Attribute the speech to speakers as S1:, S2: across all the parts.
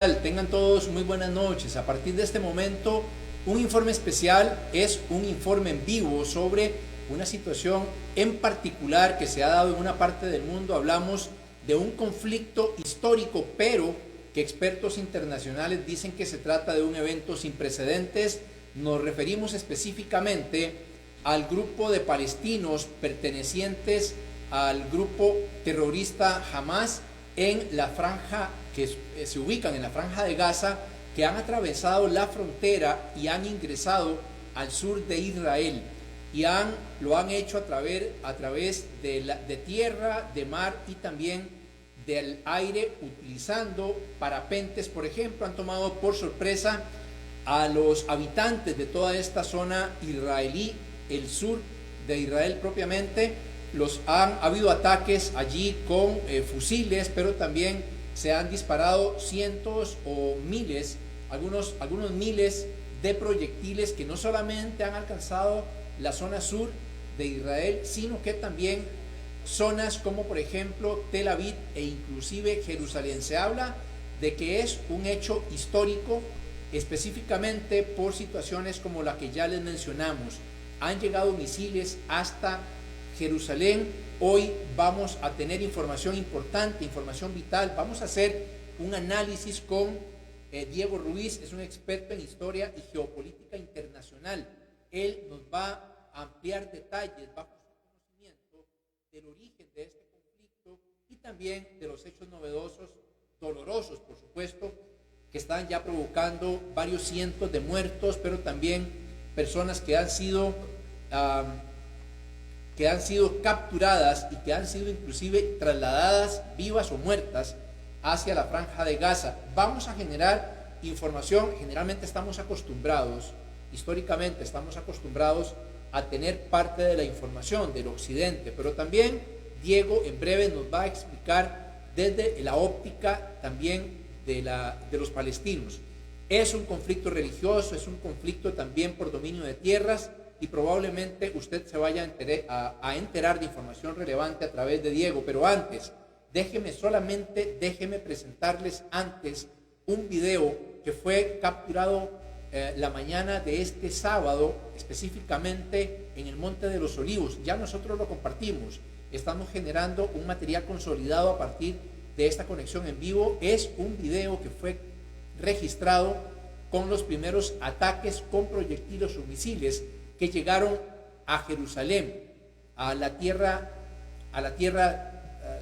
S1: Tengan todos muy buenas noches. A partir de este momento, un informe especial es un informe en vivo sobre una situación en particular que se ha dado en una parte del mundo. Hablamos de un conflicto histórico, pero que expertos internacionales dicen que se trata de un evento sin precedentes. Nos referimos específicamente al grupo de palestinos pertenecientes al grupo terrorista Hamas en la franja que se ubican en la franja de Gaza, que han atravesado la frontera y han ingresado al sur de Israel y lo han hecho a través de tierra, de mar y también del aire, utilizando parapentes. Por ejemplo, han tomado por sorpresa a los habitantes de toda esta zona israelí, el sur de Israel propiamente. Ha habido ataques allí con fusiles, pero también se han disparado cientos o miles, algunos miles de proyectiles que no solamente han alcanzado la zona sur de Israel, sino que también zonas como por ejemplo Tel Aviv e inclusive Jerusalén. Se habla de que es un hecho histórico, específicamente por situaciones como la que ya les mencionamos. Han llegado misiles hasta Jerusalén. Hoy vamos a tener información importante, información vital. Vamos a hacer un análisis con Diego Ruiz, es un experto en historia y geopolítica internacional. Él nos va a ampliar detalles bajo su conocimiento del origen de este conflicto y también de los hechos novedosos, dolorosos por supuesto, que están ya provocando varios cientos de muertos, pero también personas que han sido capturadas y que han sido inclusive trasladadas vivas o muertas hacia la franja de Gaza. Vamos a generar información. Generalmente históricamente estamos acostumbrados a tener parte de la información del occidente, pero también Diego en breve nos va a explicar desde la óptica también de los palestinos. Es un conflicto religioso, es un conflicto también por dominio de tierras, y probablemente usted se vaya a enterar de información relevante a través de Diego. Pero antes, déjeme presentarles antes un video que fue capturado la mañana de este sábado, específicamente en el Monte de los Olivos. Ya nosotros lo compartimos, estamos generando un material consolidado a partir de esta conexión en vivo. Es un video que fue registrado con los primeros ataques con proyectiles o misiles que llegaron a Jerusalén, a la tierra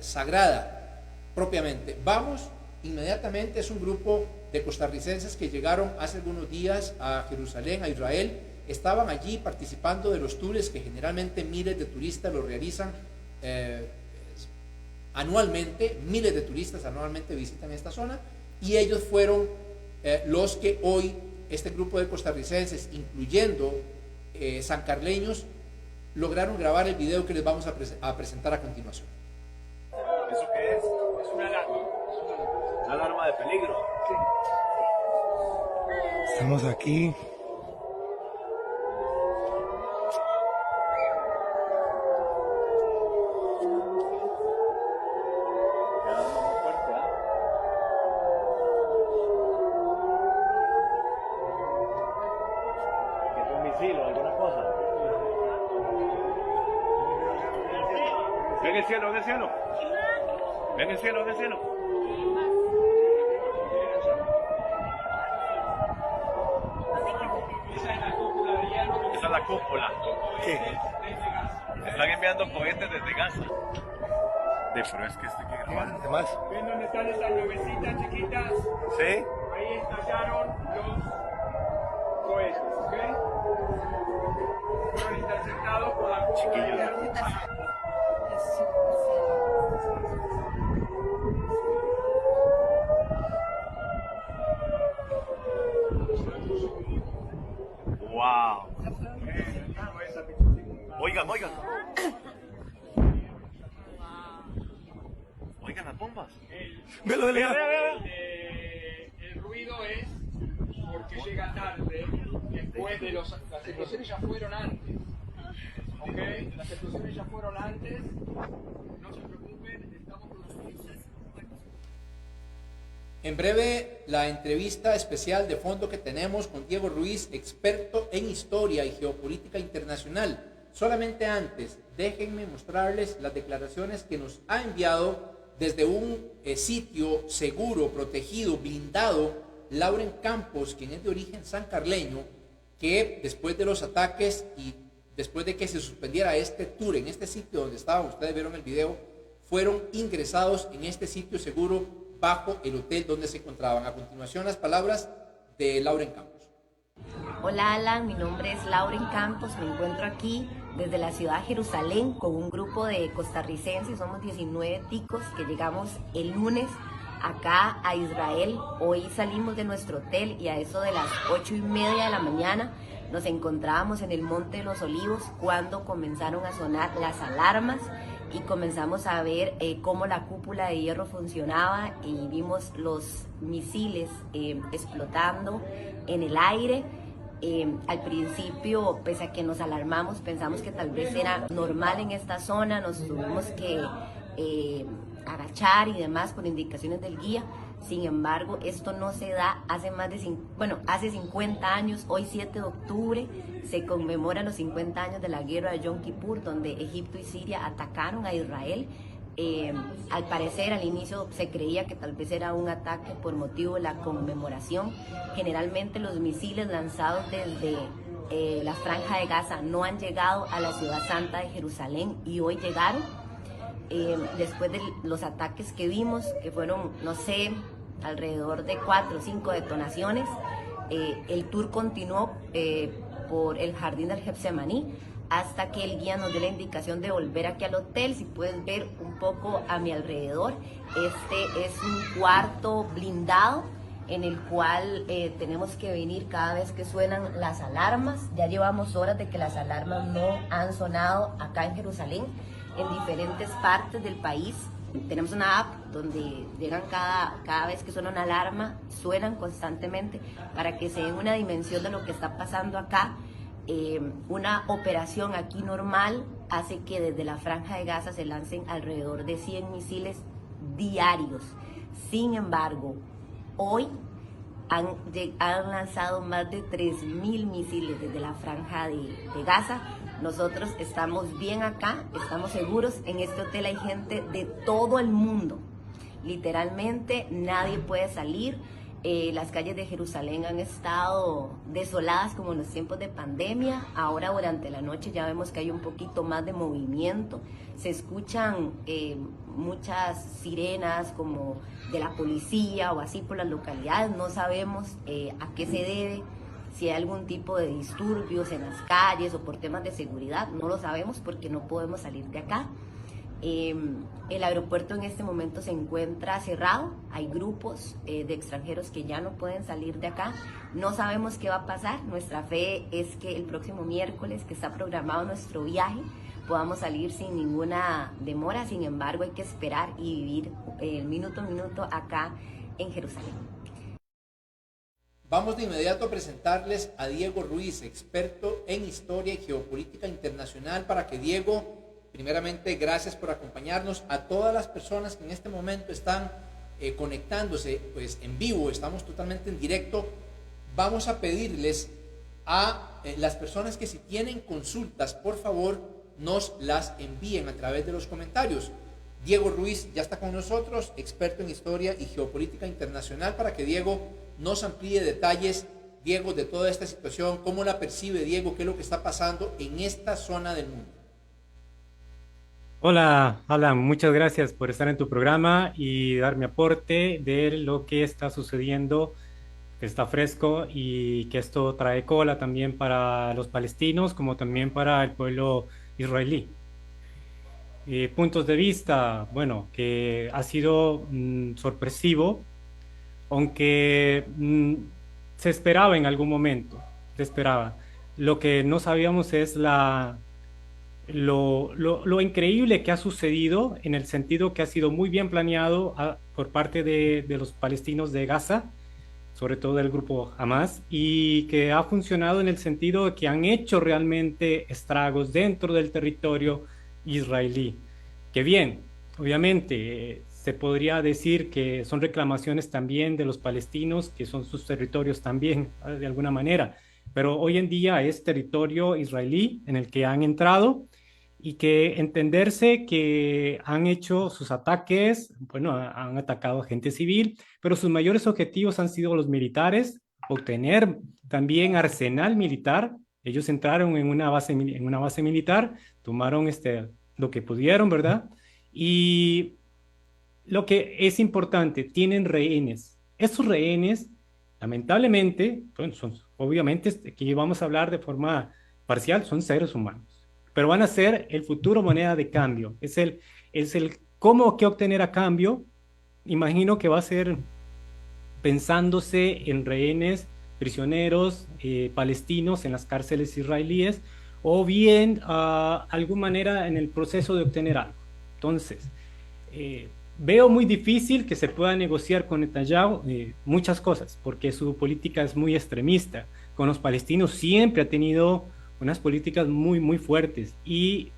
S1: sagrada propiamente. Vamos inmediatamente. Es un grupo de costarricenses que llegaron hace algunos días a Jerusalén, a Israel. Estaban allí participando de los tours que generalmente miles de turistas lo realizan anualmente. Miles de turistas anualmente visitan esta zona, y ellos fueron los que hoy este grupo de costarricenses, incluyendo sancarleños, lograron grabar el video que les vamos a presentar a continuación.
S2: ¿Eso qué es? Es una alarma. Una alarma de peligro.
S3: Estamos aquí.
S2: Ven el cielo, ven el cielo. Ven el cielo, ven el cielo. Esa es la cúpula.
S3: ¿Qué?
S2: Están enviando cohetes desde Gaza. Pero es que esto hay que grabar.
S3: ¿Qué más?
S4: ¿Ven dónde están esas nubecitas chiquitas?
S2: ¿Sí?
S4: Ahí estallaron los cohetes, ¿ok? Fueron interceptados por la cúpula.
S2: Wow. Oigan, oigan. Oigan las bombas.
S3: Velo, velo.
S4: El ruido es porque llega tarde, después de las explosiones ya fueron antes. ¿Ok? Las explosiones ya fueron antes. No se preocupen, estamos con los
S1: En breve, la entrevista especial de fondo que tenemos con Diego Ruiz, experto en historia y geopolítica internacional. Solamente antes, déjenme mostrarles las declaraciones que nos ha enviado desde un sitio seguro, protegido, blindado, Lauren Campos, quien es de origen sancarleño, que después de los ataques y después de que se suspendiera este tour en este sitio donde estaban, ustedes vieron el video, fueron ingresados en este sitio seguro bajo el hotel donde se encontraban. A continuación, las palabras de Lauren Campos.
S5: Hola Alan, mi nombre es Lauren Campos, me encuentro aquí desde la ciudad de Jerusalén con un grupo de costarricenses, somos 19 ticos que llegamos el lunes acá a Israel. Hoy salimos de nuestro hotel y a eso de las 8:30 de la mañana nos encontrábamos en el Monte de los Olivos cuando comenzaron a sonar las alarmas y comenzamos a ver cómo la cúpula de hierro funcionaba y vimos los misiles explotando en el aire. Al principio, pese a que nos alarmamos, pensamos que tal vez era normal en esta zona, nos tuvimos que agachar y demás por indicaciones del guía. Sin embargo, esto no se da hace hace 50 años, hoy 7 de octubre, se conmemora los 50 años de la guerra de Yom Kippur, donde Egipto y Siria atacaron a Israel. Al parecer, al inicio se creía que tal vez era un ataque por motivo de la conmemoración. Generalmente los misiles lanzados desde la Franja de Gaza no han llegado a la ciudad santa de Jerusalén y hoy llegaron. Después de los ataques que vimos, que fueron, no sé, alrededor de 4 o 5 detonaciones, el tour continuó por el jardín del Getsemaní hasta que el guía nos dio la indicación de volver aquí al hotel. Si puedes ver un poco a mi alrededor, este es un cuarto blindado en el cual tenemos que venir cada vez que suenan las alarmas. Ya llevamos horas de que las alarmas no han sonado acá en Jerusalén, en diferentes partes del país. Tenemos una app donde llegan cada vez que suena una alarma, suenan constantemente para que se den una dimensión de lo que está pasando acá. Una operación aquí normal hace que desde la Franja de Gaza se lancen alrededor de 100 misiles diarios. Sin embargo, hoy han lanzado más de 3.000 misiles desde la Franja de Gaza. Nosotros estamos bien acá, estamos seguros. En este hotel hay gente de todo el mundo. Literalmente nadie puede salir. Las calles de Jerusalén han estado desoladas como en los tiempos de pandemia. Ahora durante la noche ya vemos que hay un poquito más de movimiento. Se escuchan muchas sirenas como de la policía o así por las localidades. No sabemos a qué se debe, si hay algún tipo de disturbios en las calles o por temas de seguridad. No lo sabemos porque no podemos salir de acá. El aeropuerto en este momento se encuentra cerrado, hay grupos de extranjeros que ya no pueden salir de acá. No sabemos qué va a pasar. Nuestra fe es que el próximo miércoles, que está programado nuestro viaje, podamos salir sin ninguna demora. Sin embargo, hay que esperar y vivir minuto a minuto acá en Jerusalén.
S1: Vamos de inmediato a presentarles a Diego Ruiz, experto en historia y geopolítica internacional, para que Diego, primeramente, gracias por acompañarnos. A todas las personas que en este momento están conectándose pues en vivo, estamos totalmente en directo. Vamos a pedirles a las personas que si tienen consultas, por favor, nos las envíen a través de los comentarios. Diego Ruiz ya está con nosotros, experto en historia y geopolítica internacional, para que Diego nos amplíe detalles, Diego, de toda esta situación. ¿Cómo la percibe, Diego? ¿Qué es lo que está pasando en esta zona del mundo?
S6: Hola, Alan, muchas gracias por estar en tu programa y dar mi aporte de lo que está sucediendo, que está fresco y que esto trae cola también para los palestinos como también para el pueblo israelí. Puntos de vista, bueno, que ha sido sorpresivo, aunque se esperaba en algún momento, se esperaba. Lo que no sabíamos es lo increíble que ha sucedido, en el sentido que ha sido muy bien planeado por parte de los palestinos de Gaza, sobre todo del grupo Hamas, y que ha funcionado en el sentido de que han hecho realmente estragos dentro del territorio israelí. Que bien, obviamente se podría decir que son reclamaciones también de los palestinos, que son sus territorios también, de alguna manera. Pero hoy en día es territorio israelí en el que han entrado y que entenderse que han hecho sus ataques, bueno, han atacado a gente civil, pero sus mayores objetivos han sido los militares, obtener también arsenal militar. Ellos entraron en una base militar, tomaron lo que pudieron, ¿verdad? Y lo que es importante, tienen rehenes. Estos rehenes, lamentablemente, bueno, obviamente, aquí vamos a hablar de forma parcial, son seres humanos, pero van a ser el futuro moneda de cambio. Es el cómo que obtener a cambio. Imagino que va a ser pensándose en rehenes, prisioneros palestinos en las cárceles israelíes, o bien alguna manera en el proceso de obtener algo. Entonces, veo muy difícil que se pueda negociar con Netanyahu muchas cosas, porque su política es muy extremista. Con los palestinos siempre ha tenido unas políticas muy, muy fuertes, y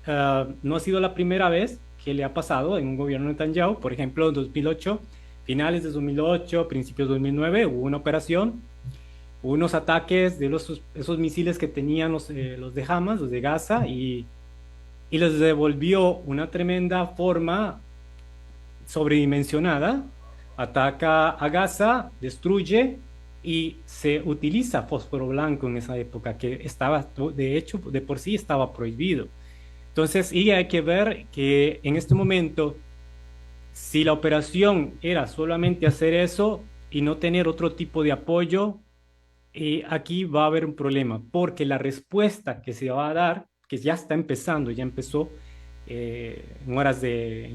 S6: no ha sido la primera vez que le ha pasado en un gobierno de Netanyahu. Por ejemplo, en 2008, finales de 2008, principios de 2009, hubo una operación, hubo unos ataques de esos misiles que tenían los de Hamas, los de Gaza, y les devolvió una tremenda forma sobredimensionada, ataca a Gaza, destruye, y se utiliza fósforo blanco en esa época, que estaba, de hecho, de por sí estaba prohibido. Entonces, y hay que ver que en este momento, si la operación era solamente hacer eso y no tener otro tipo de apoyo, aquí va a haber un problema, porque la respuesta que se va a dar, que ya está empezando, ya empezó en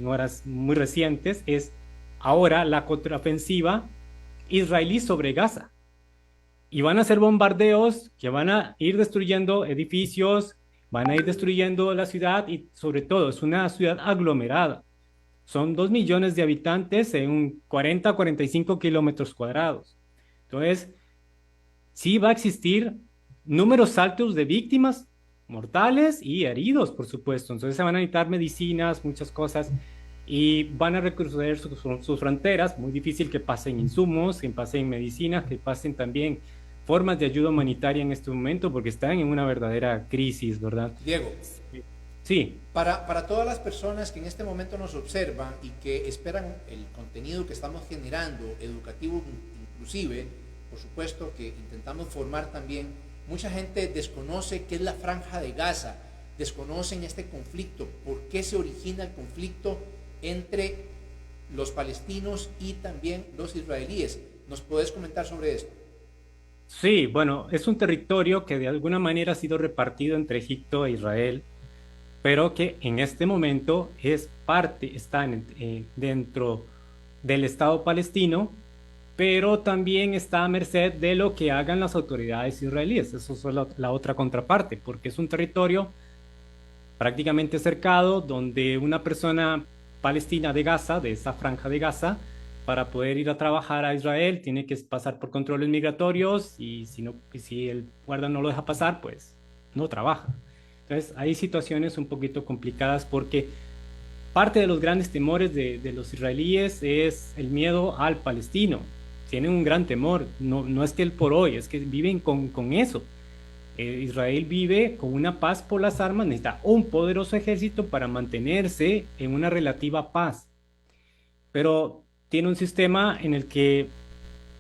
S6: horas muy recientes, es ahora la contraofensiva israelí sobre Gaza. Y van a hacer bombardeos que van a ir destruyendo edificios, van a ir destruyendo la ciudad, y sobre todo es una ciudad aglomerada. Son 2 millones de habitantes en 40 a 45 kilómetros cuadrados. Entonces, sí va a existir números altos de víctimas mortales y heridos, por supuesto. Entonces se van a necesitar medicinas, muchas cosas, y van a recorrer sus fronteras. Muy difícil que pasen insumos, que pasen medicinas, que pasen también formas de ayuda humanitaria en este momento, porque están en una verdadera crisis, ¿verdad?
S1: Diego,
S6: sí.
S1: Para todas las personas que en este momento nos observan y que esperan el contenido que estamos generando, educativo inclusive, por supuesto que intentamos formar también, mucha gente desconoce qué es la Franja de Gaza, desconocen este conflicto, por qué se origina el conflicto entre los palestinos y también los israelíes. ¿Nos puedes comentar sobre esto?
S6: Sí, bueno, es un territorio que de alguna manera ha sido repartido entre Egipto e Israel, pero que en este momento está dentro del Estado palestino, pero también está a merced de lo que hagan las autoridades israelíes. Eso es la otra contraparte, porque es un territorio prácticamente cercado, donde una persona palestina de Gaza, de esa franja de Gaza, para poder ir a trabajar a Israel, tiene que pasar por controles migratorios, y si el guarda no lo deja pasar, pues no trabaja. Entonces hay situaciones un poquito complicadas, porque parte de los grandes temores de los israelíes es el miedo al palestino. Tienen un gran temor, no es que el por hoy, es que viven con eso. Israel vive con una paz por las armas, necesita un poderoso ejército para mantenerse en una relativa paz. Pero tiene un sistema en el que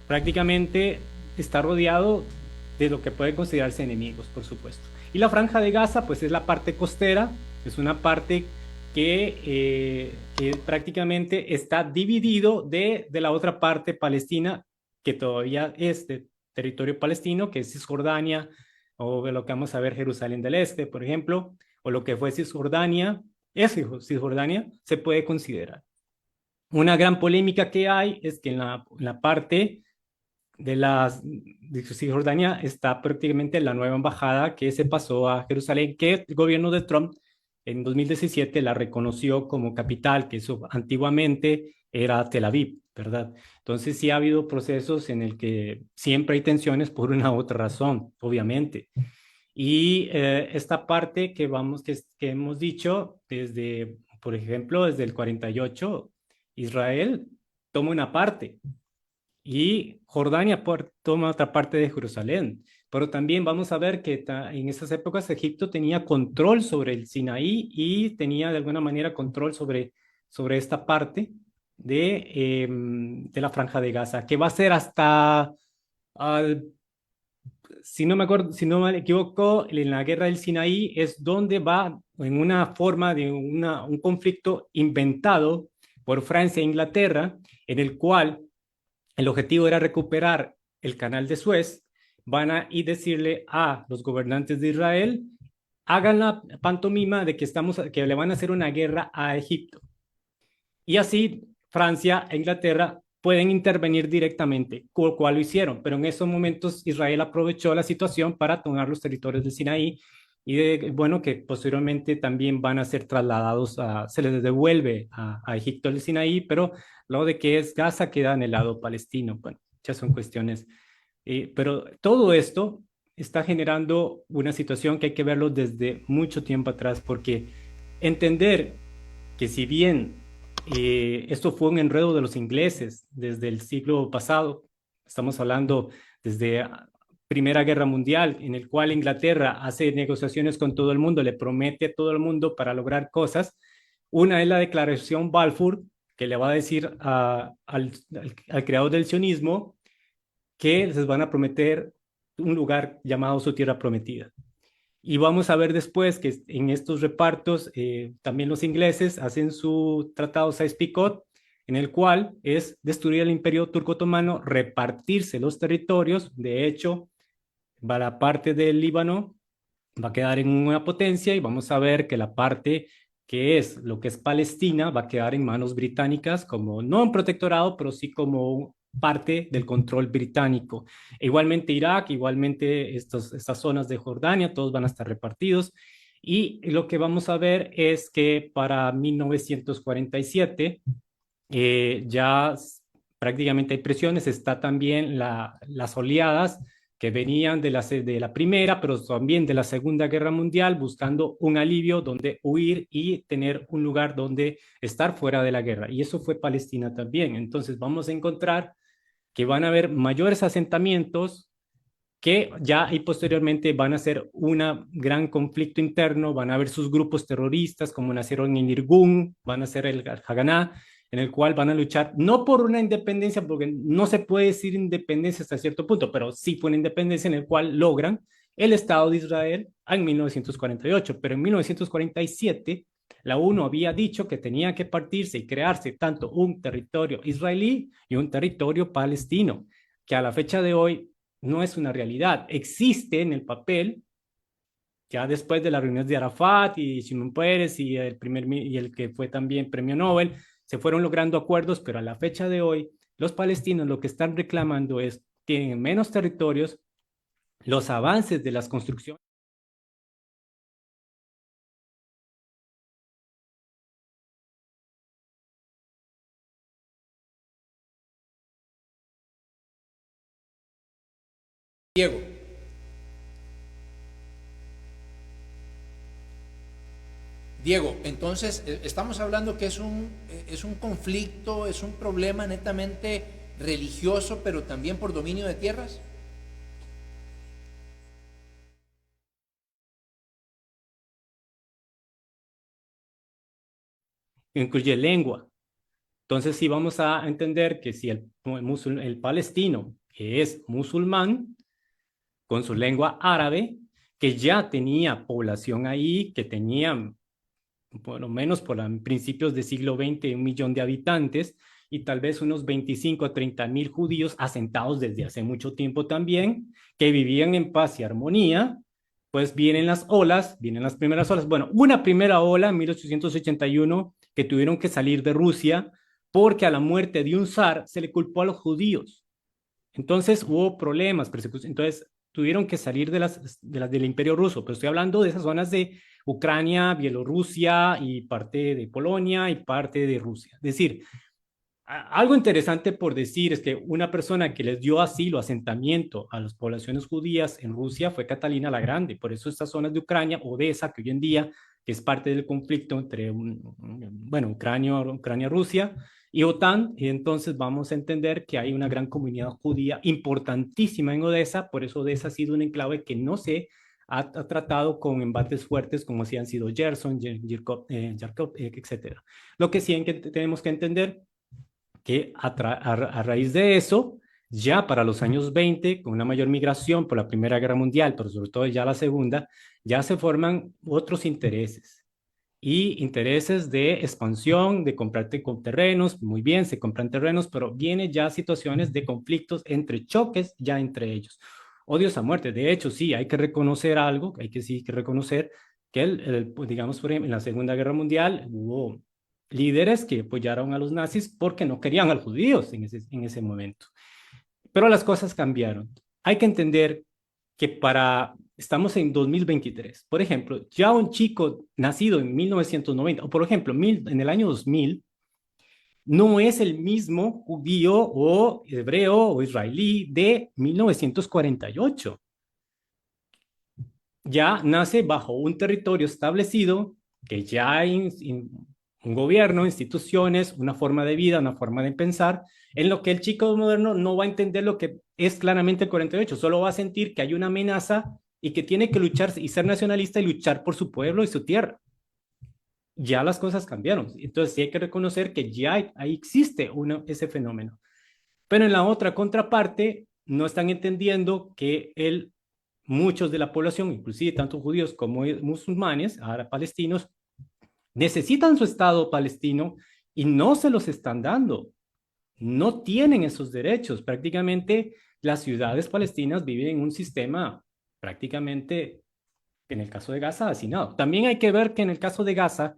S6: prácticamente está rodeado de lo que puede considerarse enemigos, por supuesto. Y la Franja de Gaza, pues es la parte costera, es una parte que prácticamente está dividido de la otra parte palestina, que todavía es de territorio palestino, que es Cisjordania, o lo que vamos a ver, Jerusalén del Este, por ejemplo, o lo que fue Cisjordania, se puede considerar. Una gran polémica que hay es que en la parte de Cisjordania está prácticamente la nueva embajada que se pasó a Jerusalén, que el gobierno de Trump en 2017 la reconoció como capital, que eso antiguamente era Tel Aviv, ¿verdad? Entonces sí ha habido procesos en el que siempre hay tensiones por una u otra razón, obviamente. Y esta parte que hemos dicho, por ejemplo, desde el 48, Israel toma una parte y Jordania toma otra parte de Jerusalén. Pero también vamos a ver que en esas épocas Egipto tenía control sobre el Sinaí y tenía de alguna manera control sobre esta parte de la Franja de Gaza, que va a ser hasta, si no me acuerdo, si no me equivoco, en la guerra del Sinaí es donde va en una forma de un conflicto inventado por Francia e Inglaterra, en el cual el objetivo era recuperar el canal de Suez. Van a y decirle a los gobernantes de Israel, hagan la pantomima de que le van a hacer una guerra a Egipto. Y así Francia e Inglaterra pueden intervenir directamente, con cual lo hicieron, pero en esos momentos Israel aprovechó la situación para tomar los territorios del Sinaí y bueno, que posteriormente también van a ser trasladados, se les devuelve a Egipto el Sinaí, pero lo de que es Gaza queda en el lado palestino. Bueno, ya son cuestiones, pero todo esto está generando una situación que hay que verlo desde mucho tiempo atrás, porque entender que si bien esto fue un enredo de los ingleses desde el siglo pasado, estamos hablando desde Primera Guerra Mundial, en el cual Inglaterra hace negociaciones con todo el mundo, le promete a todo el mundo para lograr cosas. Una es la Declaración Balfour, que le va a decir al creador del sionismo que les van a prometer un lugar llamado su tierra prometida. Y vamos a ver después que en estos repartos también los ingleses hacen su tratado Sykes-Picot, en el cual es destruir el imperio turco-otomano, repartirse los territorios. De hecho, va la parte del Líbano, va a quedar en una potencia y vamos a ver que la parte que es lo que es Palestina va a quedar en manos británicas, como no un protectorado, pero sí como parte del control británico. E igualmente Irak, igualmente estas zonas de Jordania, todos van a estar repartidos. Y lo que vamos a ver es que para 1947 ya prácticamente hay presiones, está también las oleadas que venían de la Primera, pero también de la Segunda Guerra Mundial, buscando un alivio donde huir y tener un lugar donde estar fuera de la guerra. Y eso fue Palestina también. Entonces vamos a encontrar que van a haber mayores asentamientos que ya y posteriormente van a ser un gran conflicto interno, van a haber sus grupos terroristas como nacieron en Irgun, van a ser el Haganá, en el cual van a luchar no por una independencia, porque no se puede decir independencia hasta cierto punto, pero sí fue una independencia en el cual logran el Estado de Israel en 1948, pero en 1947 la ONU había dicho que tenía que partirse y crearse tanto un territorio israelí y un territorio palestino, que a la fecha de hoy no es una realidad. Existe en el papel, ya después de las reuniones de Arafat y Shimon Peres y el que fue también premio Nobel, se fueron logrando acuerdos, pero a la fecha de hoy, los palestinos lo que están reclamando es, tienen menos territorios, los avances de las construcciones.
S1: Diego. Diego, entonces estamos hablando que es un conflicto, es un problema netamente religioso, pero también por dominio de tierras.
S6: Incluye lengua. Entonces, sí vamos a entender que si el palestino, que es musulmán, con su lengua árabe, que ya tenía población ahí, que tenía por lo menos principios del siglo XX 1 millón de habitantes y tal vez unos 25 a 30 mil judíos asentados desde hace mucho tiempo también, que vivían en paz y armonía, pues vienen las primeras olas. Bueno, una primera ola en 1881 que tuvieron que salir de Rusia porque a la muerte de un zar se le culpó a los judíos. Entonces hubo problemas, persecución. Entonces tuvieron que salir del Imperio Ruso, pero estoy hablando de esas zonas de Ucrania, Bielorrusia y parte de Polonia y parte de Rusia. Es decir, algo interesante por decir es que una persona que les dio asilo, asentamiento a las poblaciones judías en Rusia fue Catalina la Grande. Por eso estas zonas de Ucrania, Odessa, que hoy en día es parte del conflicto entre Ucrania, Rusia, y OTAN, y entonces vamos a entender que hay una gran comunidad judía importantísima en Odessa, por eso Odessa ha sido un enclave que no se ha tratado con embates fuertes como si han sido Gerson, Yarkov, etc. Lo que sí tenemos que entender que a raíz de eso, ya para los años 20, con una mayor migración por la Primera Guerra Mundial, pero sobre todo ya la Segunda, ya se forman otros intereses y intereses de expansión, de comprarte con terrenos, muy bien, se compran terrenos, pero vienen ya situaciones de conflictos entre choques ya entre ellos. Odios a muerte. De hecho, sí, hay que reconocer algo, hay que sí que reconocer que pues, digamos, por ejemplo, en la Segunda Guerra Mundial hubo líderes que apoyaron a los nazis porque no querían a los judíos en ese momento. Pero las cosas cambiaron. Hay que entender que estamos en 2023. Por ejemplo, ya un chico nacido en 1990, o por ejemplo, en el año 2000, no es el mismo judío o hebreo o israelí de 1948. Ya nace bajo un territorio establecido, que ya hay un gobierno, instituciones, una forma de vida, una forma de pensar, en lo que el chico moderno no va a entender lo que es claramente el 48, solo va a sentir que hay una amenaza y que tiene que luchar y ser nacionalista y luchar por su pueblo y su tierra. Ya las cosas cambiaron, entonces sí hay que reconocer que ya ahí existe ese fenómeno. Pero en la otra contraparte, no están entendiendo que muchos de la población, inclusive tanto judíos como musulmanes, ahora palestinos, necesitan su Estado palestino y no se los están dando. No tienen esos derechos. Prácticamente las ciudades palestinas viven en un sistema prácticamente, en el caso de Gaza, hacinado. También hay que ver que en el caso de Gaza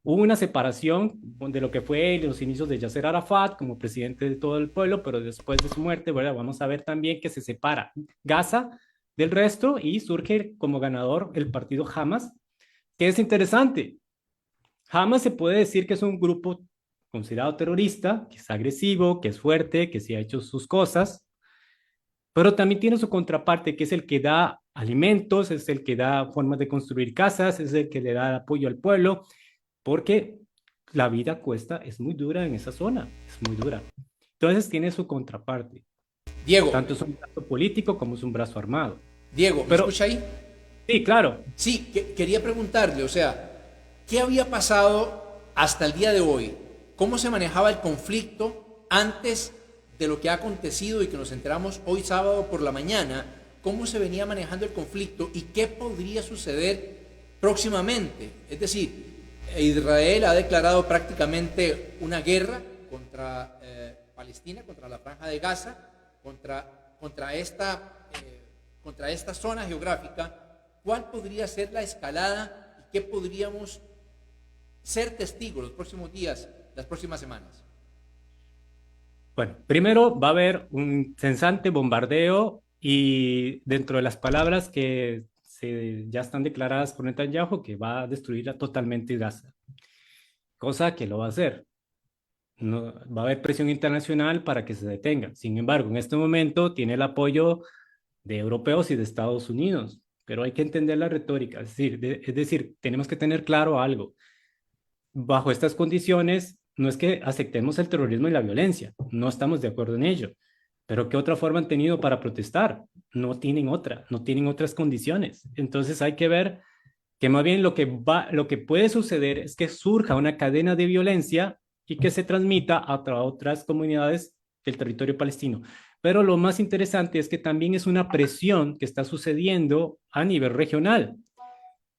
S6: hubo una separación de lo que fue los inicios de Yasser Arafat como presidente de todo el pueblo, pero después de su muerte, ¿verdad? Vamos a ver también que se separa Gaza del resto y surge como ganador el partido Hamas, que es interesante. Hamas se puede decir que es un grupo considerado terrorista, que es agresivo, que es fuerte, que sí ha hecho sus cosas, pero también tiene su contraparte, que es el que da alimentos, es el que da formas de construir casas, es el que le da apoyo al pueblo, porque la vida es muy dura en esa zona, es muy dura. Entonces tiene su contraparte.
S1: Diego.
S6: Tanto es un brazo político como es un brazo armado.
S1: Diego, ¿me escucha ahí?
S6: Sí, claro.
S1: Sí, quería preguntarle, o sea, ¿qué había pasado hasta el día de hoy? ¿Cómo se manejaba el conflicto antes de lo que ha acontecido y que nos enteramos hoy sábado por la mañana? ¿Cómo se venía manejando el conflicto y qué podría suceder próximamente? Es decir, Israel ha declarado prácticamente una guerra contra Palestina, contra la Franja de Gaza, contra esta zona geográfica. ¿Cuál podría ser la escalada y qué podríamos ser testigos los próximos días, las próximas semanas?
S6: Bueno, primero va a haber un cesante bombardeo y dentro de las palabras que ya están declaradas por Netanyahu, que va a destruir totalmente Gaza, cosa que lo va a hacer. No, va a haber presión internacional para que se detenga. Sin embargo, en este momento tiene el apoyo de europeos y de Estados Unidos, pero hay que entender la retórica. Es decir, tenemos que tener claro algo. Bajo estas condiciones, no es que aceptemos el terrorismo y la violencia, no estamos de acuerdo en ello, pero ¿qué otra forma han tenido para protestar? No tienen otras condiciones. Entonces hay que ver que más bien lo que puede suceder es que surja una cadena de violencia y que se transmita a otras comunidades del territorio palestino. Pero lo más interesante es que también es una presión que está sucediendo a nivel regional.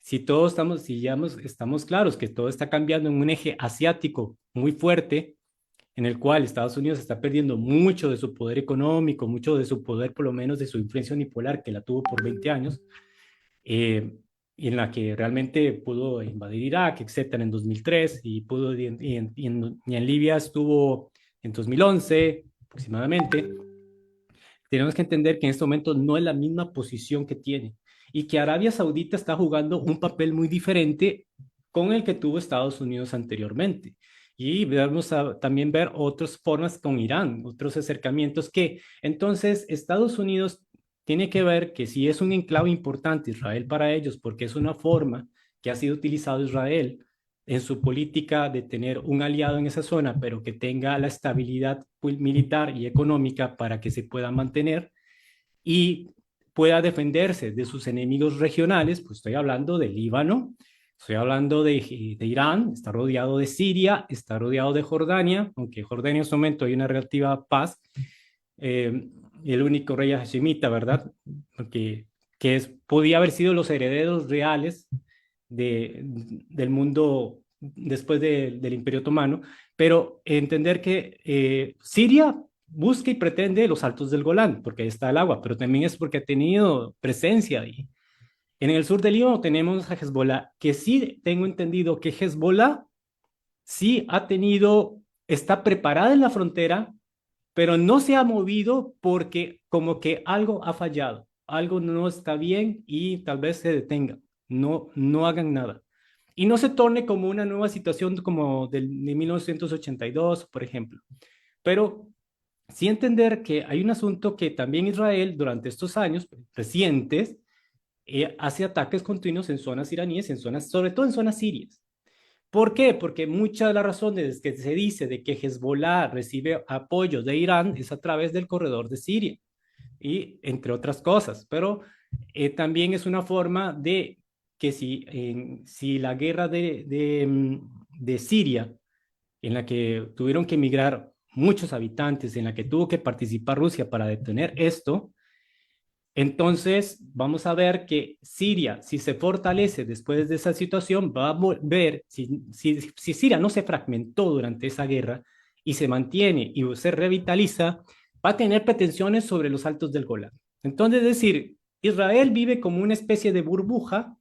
S6: Si estamos claros que todo está cambiando en un eje asiático muy fuerte, en el cual Estados Unidos está perdiendo mucho de su poder económico, mucho de su poder, por lo menos de su influencia unipolar, que la tuvo por 20 años, y en la que realmente pudo invadir Irak, etcétera, en 2003, y en Libia estuvo en 2011 aproximadamente. Tenemos que entender que en este momento no es la misma posición que tiene y que Arabia Saudita está jugando un papel muy diferente con el que tuvo Estados Unidos anteriormente. Y vamos a también ver otras formas con Irán, otros acercamientos que entonces Estados Unidos tiene que ver que si es un enclave importante Israel para ellos, porque es una forma que ha sido utilizado Israel en su política de tener un aliado en esa zona, pero que tenga la estabilidad militar y económica para que se pueda mantener y pueda defenderse de sus enemigos regionales. Pues estoy hablando de Líbano, estoy hablando de Irán, está rodeado de Siria, está rodeado de Jordania, aunque Jordania en su momento hay una relativa paz. El único rey hashemita, ¿verdad? Porque podía haber sido los herederos reales del mundo después del Imperio Otomano, pero entender que Siria busca y pretende los altos del Golán, porque ahí está el agua, pero también es porque ha tenido presencia ahí. En el sur del Líbano tenemos a Hezbollah, que sí tengo entendido que Hezbollah sí está preparada en la frontera, pero no se ha movido porque como que algo ha fallado, algo no está bien y tal vez se detenga, no hagan nada. Y no se torne como una nueva situación como de 1982, por ejemplo. Pero sí entender que hay un asunto que también Israel durante estos años recientes hace ataques continuos en zonas iraníes, sobre todo en zonas sirias. ¿Por qué? Porque muchas de las razones que se dice de que Hezbollah recibe apoyo de Irán es a través del corredor de Siria, y entre otras cosas, pero también es una forma de que si la guerra de Siria, en la que tuvieron que emigrar muchos habitantes, en la que tuvo que participar Rusia para detener esto, entonces vamos a ver que Siria, si se fortalece después de esa situación, va a volver, si Siria no se fragmentó durante esa guerra y se mantiene y se revitaliza, va a tener pretensiones sobre los altos del Golán. Entonces, es decir, Israel vive como una especie de burbuja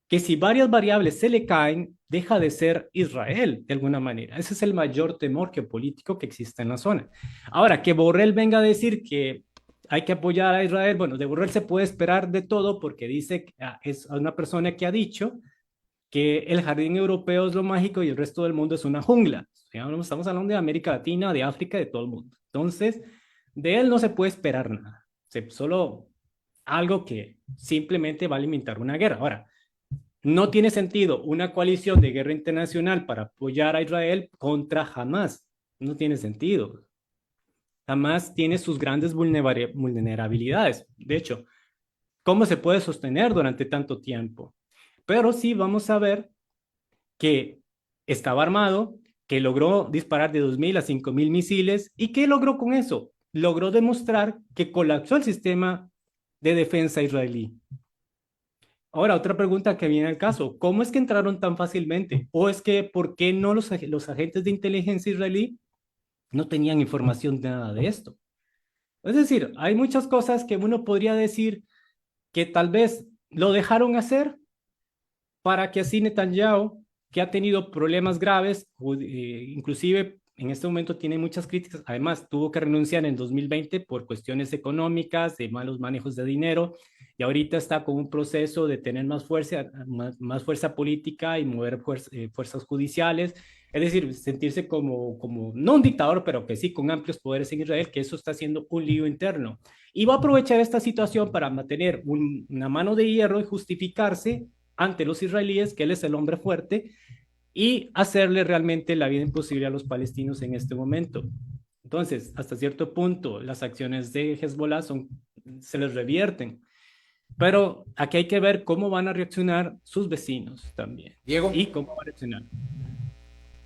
S6: que si varias variables se le caen, deja de ser Israel de alguna manera. Ese es el mayor temor geopolítico que existe en la zona. Ahora, que Borrell venga a decir que hay que apoyar a Israel, bueno, de Borrell se puede esperar de todo porque dice que es una persona que ha dicho que el jardín europeo es lo mágico y el resto del mundo es una jungla. Estamos hablando de América Latina, de África, de todo el mundo. Entonces, de él no se puede esperar nada. Solo algo que simplemente va a alimentar una guerra. Ahora, no tiene sentido una coalición de guerra internacional para apoyar a Israel contra Hamas. No tiene sentido. Hamas tiene sus grandes vulnerabilidades. De hecho, ¿cómo se puede sostener durante tanto tiempo? Pero sí vamos a ver que estaba armado, que logró disparar de 2.000 a 5.000 misiles. ¿Y qué logró con eso? Logró demostrar que colapsó el sistema de defensa israelí. Ahora, otra pregunta que viene al caso, ¿cómo es que entraron tan fácilmente? ¿O es que por qué no los agentes de inteligencia israelí no tenían información de nada de esto? Es decir, hay muchas cosas que uno podría decir que tal vez lo dejaron hacer para que así Netanyahu, que ha tenido problemas graves, inclusive en este momento tiene muchas críticas, además tuvo que renunciar en 2020 por cuestiones económicas, de malos manejos de dinero, y ahorita está con un proceso de tener más fuerza política y mover fuerzas judiciales, es decir, sentirse como no un dictador, pero que sí con amplios poderes en Israel, que eso está haciendo un lío interno. Y va a aprovechar esta situación para mantener una mano de hierro y justificarse ante los israelíes que él es el hombre fuerte y hacerle realmente la vida imposible a los palestinos en este momento. Entonces, hasta cierto punto, las acciones de Hezbollah se les revierten. Pero aquí hay que ver cómo van a reaccionar sus vecinos también.
S1: Diego.
S6: Y cómo van a reaccionar.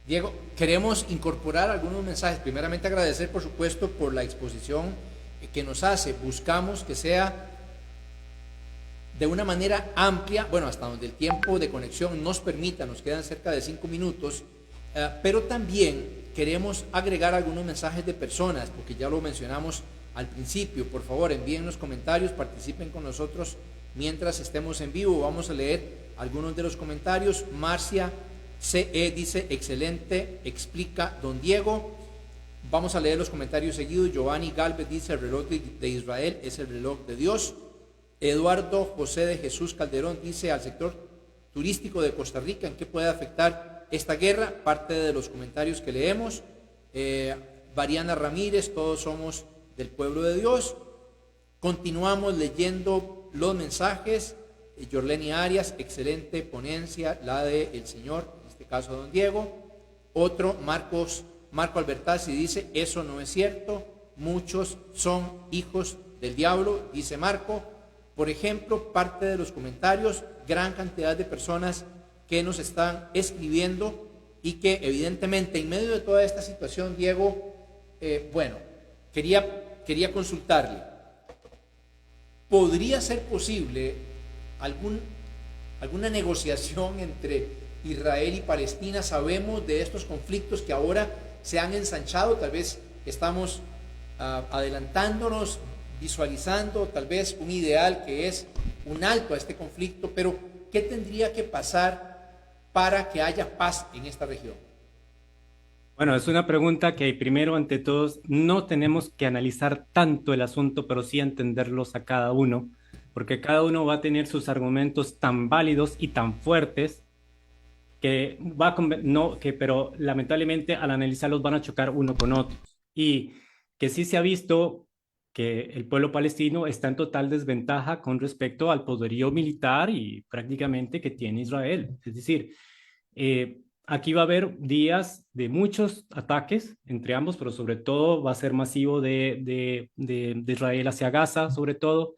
S1: Diego, queremos incorporar algunos mensajes. Primeramente agradecer, por supuesto, por la exposición que nos hace. Buscamos que sea de una manera amplia, bueno, hasta donde el tiempo de conexión nos permita, nos quedan cerca de 5 minutos, pero también queremos agregar algunos mensajes de personas, porque ya lo mencionamos al principio. Por favor, envíen los comentarios, participen con nosotros mientras estemos en vivo. Vamos a leer algunos de los comentarios. Marcia CE dice, excelente, explica don Diego. Vamos a leer los comentarios seguidos. Giovanni Galvez dice, el reloj de Israel es el reloj de Dios. Eduardo José de Jesús Calderón dice, al sector turístico de Costa Rica, ¿en qué puede afectar esta guerra? Parte de los comentarios que leemos. Variana Ramírez, todos somos del pueblo de Dios. Continuamos leyendo los mensajes. Yorleni Arias, excelente ponencia, la de el Señor, en este caso de don Diego. Otro, Marco Albertazzi, dice, eso no es cierto, muchos son hijos del diablo, dice Marco. Por ejemplo, parte de los comentarios, gran cantidad de personas que nos están escribiendo y que evidentemente en medio de toda esta situación, Diego, quería consultarle, ¿podría ser posible alguna negociación entre Israel y Palestina? Sabemos de estos conflictos que ahora se han ensanchado, tal vez estamos adelantándonos, visualizando tal vez un ideal que es un alto a este conflicto, pero ¿qué tendría que pasar para que haya paz en esta región?
S6: Bueno, es una pregunta que primero, ante todos, no tenemos que analizar tanto el asunto, pero sí entenderlos a cada uno, porque cada uno va a tener sus argumentos tan válidos y tan fuertes pero lamentablemente al analizarlos van a chocar uno con otros. Y que sí se ha visto que el pueblo palestino está en total desventaja con respecto al poderío militar y prácticamente que tiene Israel. Es decir, aquí va a haber días de muchos ataques entre ambos, pero sobre todo va a ser masivo de Israel hacia Gaza, sobre todo,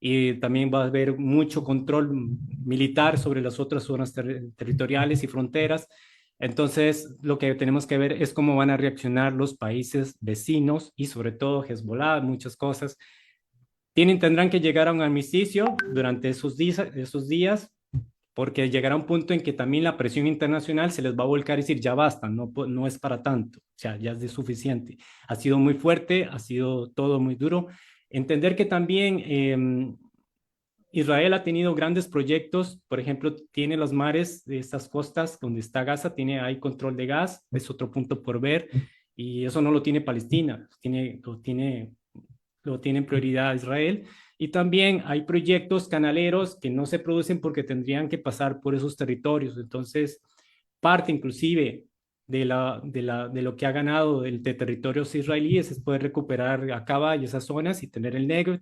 S6: y también va a haber mucho control militar sobre las otras zonas territoriales y fronteras. Entonces, lo que tenemos que ver es cómo van a reaccionar los países vecinos y sobre todo Hezbollah, muchas cosas. Tendrán que llegar a un armisticio durante esos días, porque llegará un punto en que también la presión internacional se les va a volcar y decir, ya basta, no es para tanto, o sea, ya es de suficiente. Ha sido muy fuerte, ha sido todo muy duro. Entender que también Israel ha tenido grandes proyectos, por ejemplo, tiene los mares de estas costas donde está Gaza, hay control de gas, es otro punto por ver, y eso no lo tiene Palestina, lo tiene en prioridad Israel. Y también hay proyectos canaleros que no se producen porque tendrían que pasar por esos territorios. Entonces, parte inclusive de lo que ha ganado de territorios israelíes es poder recuperar Acaba y esas zonas y tener el Negev.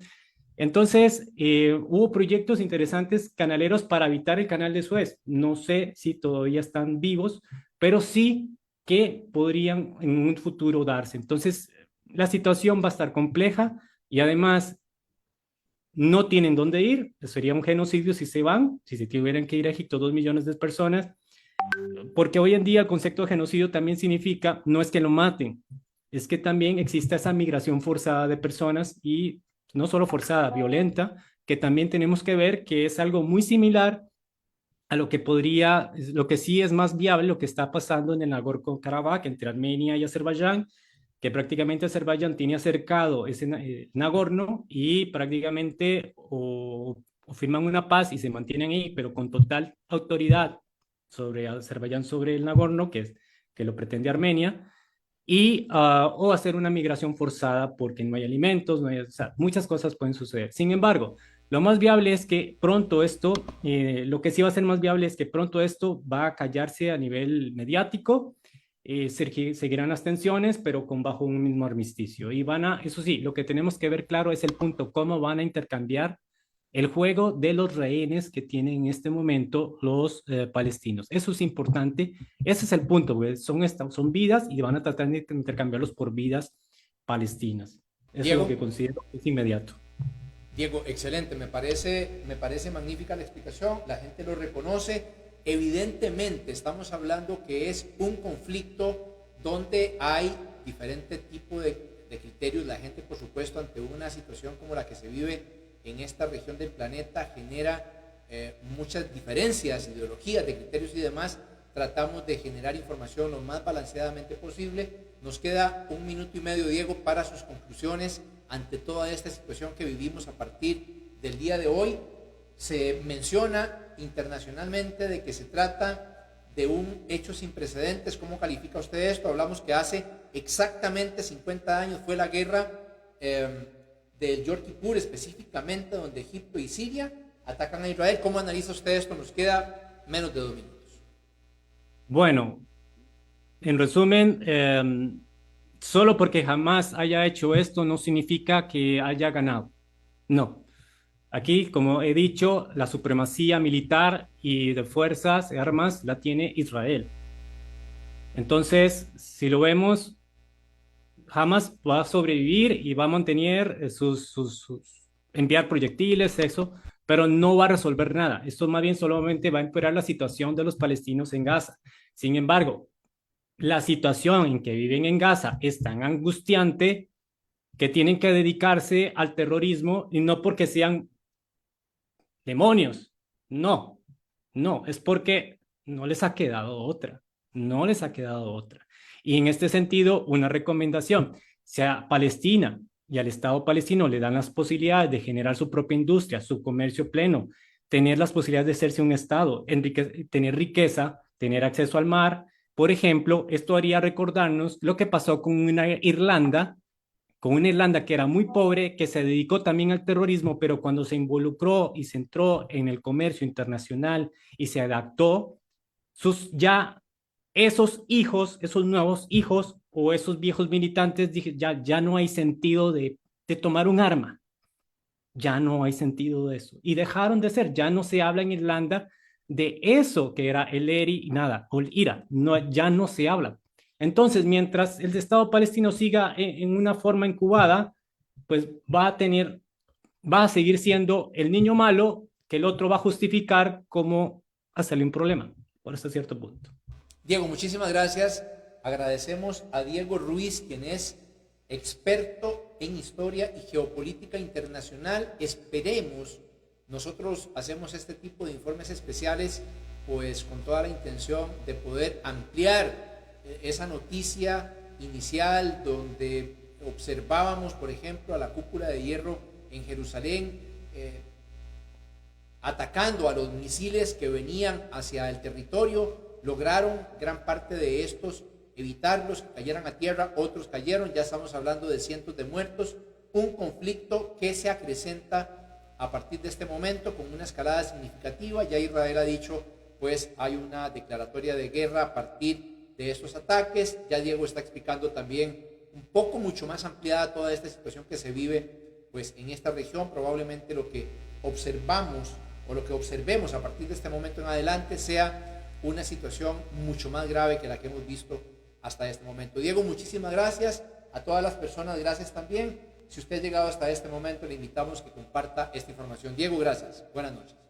S6: Entonces, hubo proyectos interesantes canaleros para evitar el canal de Suez. No sé si todavía están vivos, pero sí que podrían en un futuro darse. Entonces, la situación va a estar compleja y además no tienen dónde ir. Sería un genocidio si se van, si se tuvieran que ir a Egipto 2 millones de personas, porque hoy en día el concepto de genocidio también significa, no es que lo maten, es que también existe esa migración forzada de personas y no solo forzada, violenta, que también tenemos que ver que es algo muy similar a lo que sí es más viable, lo que está pasando en el Nagorno-Karabaj entre Armenia y Azerbaiyán, que prácticamente Azerbaiyán tiene acercado ese Nagorno y prácticamente o firman una paz y se mantienen ahí, pero con total autoridad sobre Azerbaiyán, sobre el Nagorno, que lo pretende Armenia, o hacer una migración forzada porque no hay alimentos, o sea, muchas cosas pueden suceder. Sin embargo, lo más viable es que pronto lo que sí va a ser más viable es que pronto esto va a callarse a nivel mediático, seguirán las tensiones, pero bajo un mismo armisticio. Y eso sí, lo que tenemos que ver claro es el punto, cómo van a intercambiar el juego de los rehenes que tienen en este momento los palestinos. Eso es importante, ese es el punto, pues. Son vidas y van a tratar de intercambiarlos por vidas palestinas. Eso
S1: Diego,
S6: es lo que considero que es inmediato.
S1: Diego, excelente, me parece magnífica la explicación, la gente lo reconoce. Evidentemente estamos hablando que es un conflicto donde hay diferente tipo de criterios. La gente, por supuesto, ante una situación como la que se vive en esta región del planeta, genera muchas diferencias, ideologías, de criterios y demás. Tratamos de generar información lo más balanceadamente posible. Nos queda 1 minuto y medio, Diego, para sus conclusiones ante toda esta situación que vivimos a partir del día de hoy. Se menciona internacionalmente de que se trata de un hecho sin precedentes. ¿Cómo califica usted esto? Hablamos que hace exactamente 50 años fue la guerra del Yom Kippur, específicamente donde Egipto y Siria atacan a Israel. ¿Cómo analiza usted esto? Nos queda menos de 2 minutos.
S6: Bueno, en resumen, solo porque jamás haya hecho esto no significa que haya ganado. No. Aquí, como he dicho, la supremacía militar y de fuerzas y armas la tiene Israel. Entonces, si lo vemos, Hamas va a sobrevivir y va a mantener enviar proyectiles, eso, pero no va a resolver nada. Esto más bien solamente va a empeorar la situación de los palestinos en Gaza. Sin embargo, la situación en que viven en Gaza es tan angustiante que tienen que dedicarse al terrorismo, y no porque sean demonios, no, no, es porque no les ha quedado otra, no les ha quedado otra. Y en este sentido, una recomendación, sea Palestina y al Estado palestino le dan las posibilidades de generar su propia industria, su comercio pleno, tener las posibilidades de hacerse un Estado, tener riqueza, tener acceso al mar. Por ejemplo, esto haría recordarnos lo que pasó con una Irlanda que era muy pobre, que se dedicó también al terrorismo, pero cuando se involucró y se entró en el comercio internacional y se adaptó, ya esos hijos, esos nuevos hijos o esos viejos militantes, dije, ya no hay sentido de tomar un arma, ya no hay sentido de eso. Y dejaron de ser, ya no se habla en Irlanda de eso que era el ERI y nada, o el IRA, no, ya no se habla. Entonces, mientras el Estado palestino siga en una forma incubada, pues va a seguir siendo el niño malo que el otro va a justificar como hacerle un problema, por hasta cierto punto.
S1: Diego, muchísimas gracias. Agradecemos a Diego Ruiz, quien es experto en historia y geopolítica internacional. Esperemos, nosotros hacemos este tipo de informes especiales pues con toda la intención de poder ampliar esa noticia inicial donde observábamos, por ejemplo, a la cúpula de hierro en Jerusalén atacando a los misiles que venían hacia el territorio. Lograron gran parte de estos evitarlos, que cayeran a tierra, otros cayeron, ya estamos hablando de cientos de muertos, un conflicto que se acrecenta a partir de este momento con una escalada significativa. Ya Israel ha dicho, pues hay una declaratoria de guerra a partir de estos ataques. Ya Diego está explicando también un poco mucho más ampliada toda esta situación que se vive pues en esta región. Probablemente lo que observamos o lo que observemos a partir de este momento en adelante sea una situación mucho más grave que la que hemos visto hasta este momento. Diego, muchísimas gracias. A todas las personas, gracias también. Si usted ha llegado hasta este momento, le invitamos a que comparta esta información. Diego, gracias. Buenas noches.